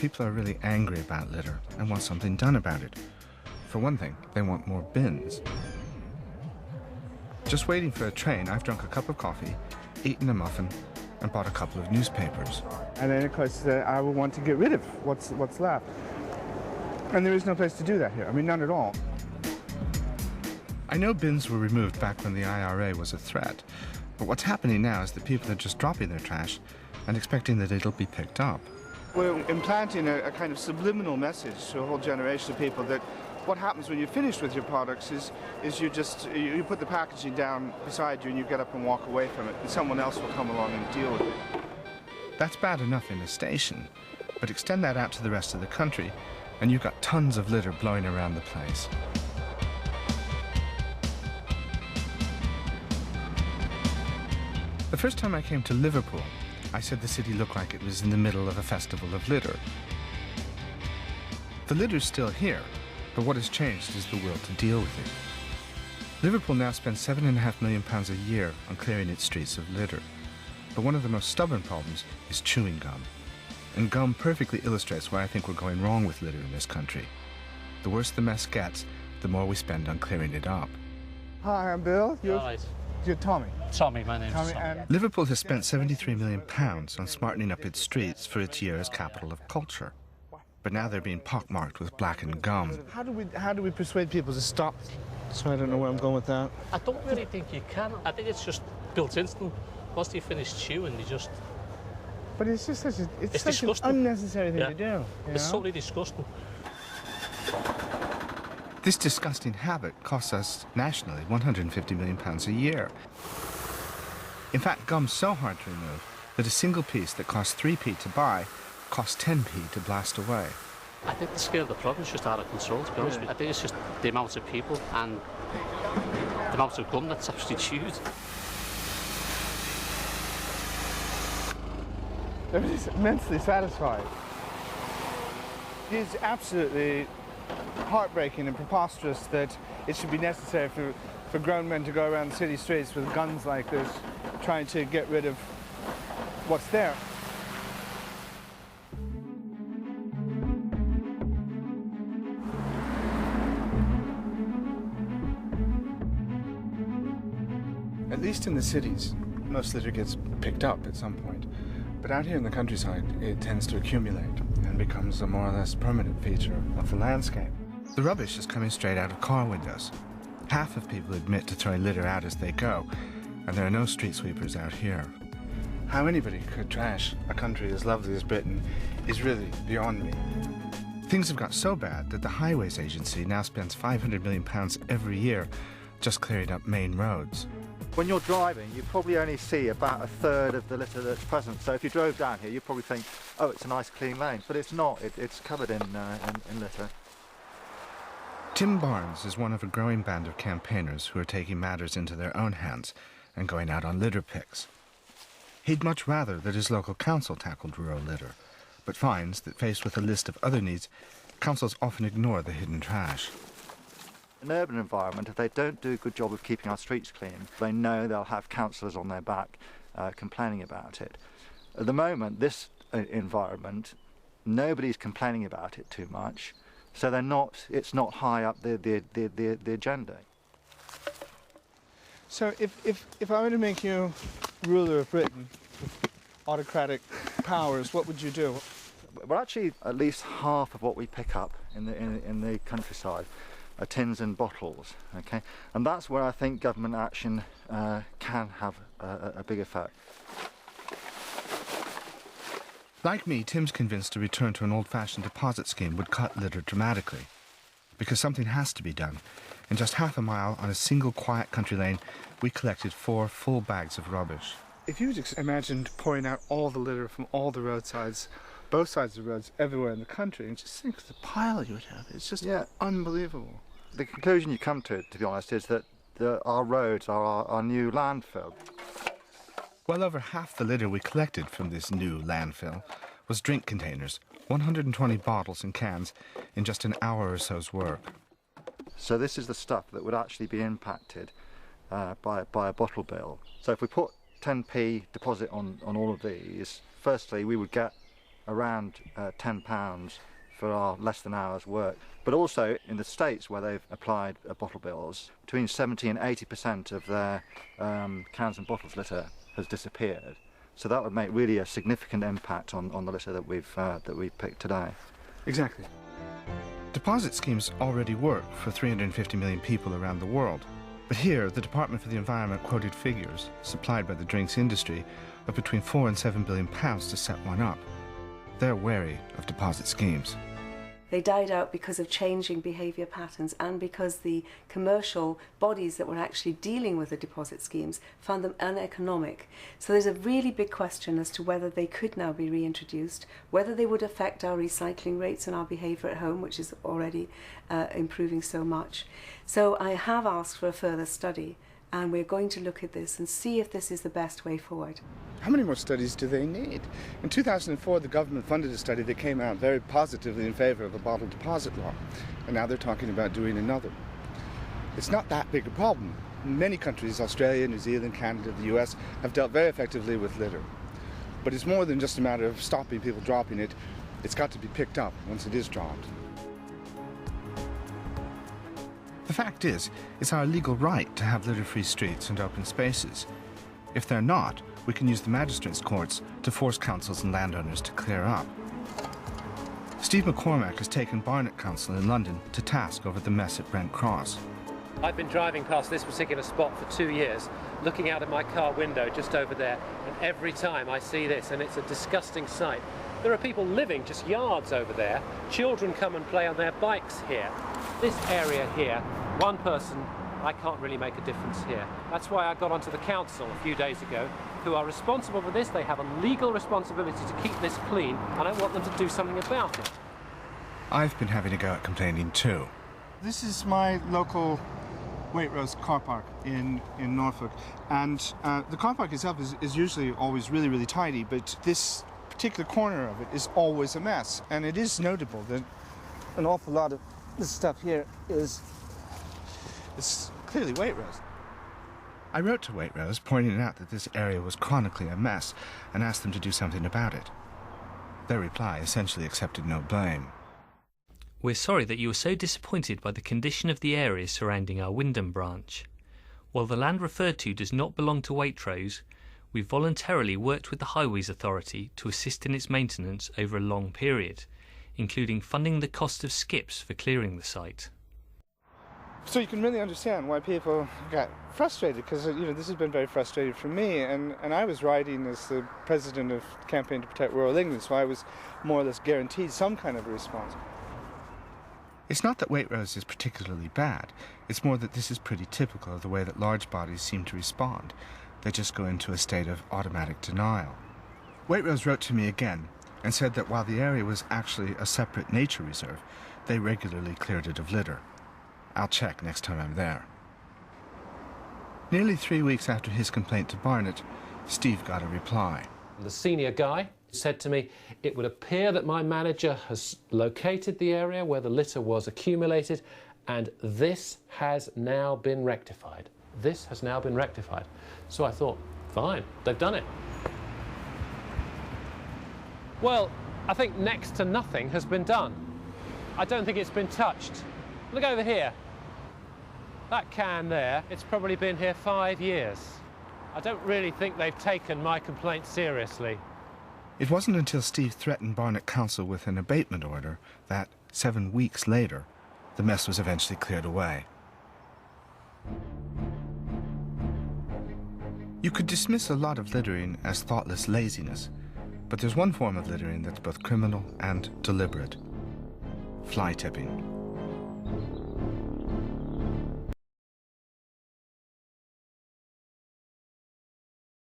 people are really angry about litter and want something done about it. For one thing, they want more bins. Just waiting for a train, I've drunk a cup of coffee, eaten a muffin, and bought a couple of newspapers. And then, of course, I will want to get rid of what's left. And there is no place to do that here. I mean, none at all. I know bins were removed back when the IRA was a threat, but what's happening now is that people are just dropping their trash and expecting that it'll be picked up. We're implanting a kind of subliminal message to a whole generation of people that what happens when you're finished with your products is you put the packaging down beside you and you get up and walk away from it, and someone else will come along and deal with it. That's bad enough in a station, but extend that out to the rest of the country and you've got tons of litter blowing around the place. The first time I came to Liverpool, I said the city looked like it was in the middle of a festival of litter. The litter's still here, but what has changed is the will to deal with it. Liverpool now spends £7.5 million a year on clearing its streets of litter. But one of the most stubborn problems is chewing gum. And gum perfectly illustrates why I think we're going wrong with litter in this country. The worse the mess gets, the more we spend on clearing it up. Hi, I'm Bill. Right. You're Tommy. Tommy, my name's Tommy. Liverpool has spent £73 million on smartening up its streets for its year as capital of culture. But now they're being pockmarked with blackened gum. How do we persuade people to stop? So I don't know where I'm going with that. I don't really think you can. I think it's just built into them. Once you finish chewing, you just... But it's just such an disgusting. unnecessary thing to do. It's totally disgusting. This disgusting habit costs us nationally £150 million a year. In fact, gum's so hard to remove that a single piece that costs 3p to buy costs 10p to blast away. I think the scale of the problem is just out of control, to be honest with you. I think it's just the amount of people and the amount of gum that's actually chewed. Everybody's immensely satisfied. It's absolutely heartbreaking and preposterous that it should be necessary for grown men to go around the city streets with guns like this, trying to get rid of what's there. At least in the cities, most litter gets picked up at some point. But out here in the countryside, it tends to accumulate and becomes a more or less permanent feature of the landscape. The rubbish is coming straight out of car windows. Half of people admit to throwing litter out as they go, and there are no street sweepers out here. How anybody could trash a country as lovely as Britain is really beyond me. Things have got so bad that the Highways Agency now spends £500 million every year just clearing up main roads. When you're driving, you probably only see about a third of the litter that's present. So if you drove down here, you'd probably think, oh, it's a nice clean lane. But it's not. It's covered in litter. Tim Barnes is one of a growing band of campaigners who are taking matters into their own hands and going out on litter picks. He'd much rather that his local council tackled rural litter, but finds that faced with a list of other needs, councils often ignore the hidden trash. In an urban environment, if they don't do a good job of keeping our streets clean, they know they'll have councillors on their back complaining about it. At the moment, this environment, nobody's complaining about it too much, so it's not high up the agenda. So if I were to make you ruler of Britain with autocratic powers, what would you do? Well, actually, at least half of what we pick up in the countryside are tins and bottles, okay? And that's where I think government action can have a big effect. Like me, Tim's convinced a return to an old-fashioned deposit scheme would cut litter dramatically. Because something has to be done. In just half a mile on a single quiet country lane, we collected 4 full bags of rubbish. If you just imagined pouring out all the litter from all the roadsides, both sides of the roads, everywhere in the country, and just think of the pile you would have. It's just unbelievable. The conclusion you come to be honest, is that our roads are our new landfill. Well over half the litter we collected from this new landfill was drink containers, 120 bottles and cans in just an hour or so's work. So this is the stuff that would actually be impacted by a bottle bill. So if we put 10p deposit on all of these, firstly we would get around £10 for our less than hour's work. But also in the States, where they've applied bottle bills, between 70 and 80% of their cans and bottles litter has disappeared. So that would make really a significant impact on the litter that we've picked today. Exactly. Deposit schemes already work for 350 million people around the world. But here, the Department for the Environment quoted figures supplied by the drinks industry of between £4 and £7 billion to set one up. They're wary of deposit schemes. They died out because of changing behaviour patterns and because the commercial bodies that were actually dealing with the deposit schemes found them uneconomic. So there's a really big question as to whether they could now be reintroduced, whether they would affect our recycling rates and our behaviour at home, which is already improving so much. So I have asked for a further study, and we're going to look at this and see if this is the best way forward. How many more studies do they need? In 2004, the government funded a study that came out very positively in favour of a bottle deposit law, and now they're talking about doing another. It's not that big a problem. Many countries, Australia, New Zealand, Canada, the US, have dealt very effectively with litter. But it's more than just a matter of stopping people dropping it. It's got to be picked up once it is dropped. The fact is, it's our legal right to have litter-free streets and open spaces. If they're not, we can use the magistrates' courts to force councils and landowners to clear up. Steve McCormack has taken Barnet Council in London to task over the mess at Brent Cross. I've been driving past this particular spot for 2 years, looking out of my car window just over there, and every time I see this, and it's a disgusting sight. There are people living just yards over there. Children come and play on their bikes here. This area here, one person, I can't really make a difference here. That's why I got onto the council a few days ago, who are responsible for this. They have a legal responsibility to keep this clean, and I want them to do something about it. I've been having a go at complaining too. This is my local Waitrose car park in Norfolk, and the car park itself is usually always really, really tidy, but this particular corner of it is always a mess, and it is notable that an awful lot of this stuff here is clearly Waitrose. I wrote to Waitrose pointing out that this area was chronically a mess and asked them to do something about it. Their reply essentially accepted no blame. We're sorry that you were so disappointed by the condition of the areas surrounding our Wyndham branch. While the land referred to does not belong to Waitrose, we voluntarily worked with the Highways Authority to assist in its maintenance over a long period, including funding the cost of skips for clearing the site. So you can really understand why people got frustrated, because this has been very frustrating for me, and I was riding as the president of Campaign to Protect Rural England, so I was more or less guaranteed some kind of a response. It's not that Waitrose is particularly bad, it's more that this is pretty typical of the way that large bodies seem to respond. They just go into a state of automatic denial. Waitrose wrote to me again and said that while the area was actually a separate nature reserve, they regularly cleared it of litter. I'll check next time I'm there. Nearly 3 weeks after his complaint to Barnet, Steve got a reply. The senior guy said to me, it would appear that my manager has located the area where the litter was accumulated, and this has now been rectified. This has now been rectified. So I thought, fine, they've done it. Well, I think next to nothing has been done. I don't think it's been touched. Look over here. That can there, it's probably been here 5 years. I don't really think they've taken my complaint seriously. It wasn't until Steve threatened Barnet Council with an abatement order that, 7 weeks later, the mess was eventually cleared away. You could dismiss a lot of littering as thoughtless laziness, but there's one form of littering that's both criminal and deliberate: fly tipping.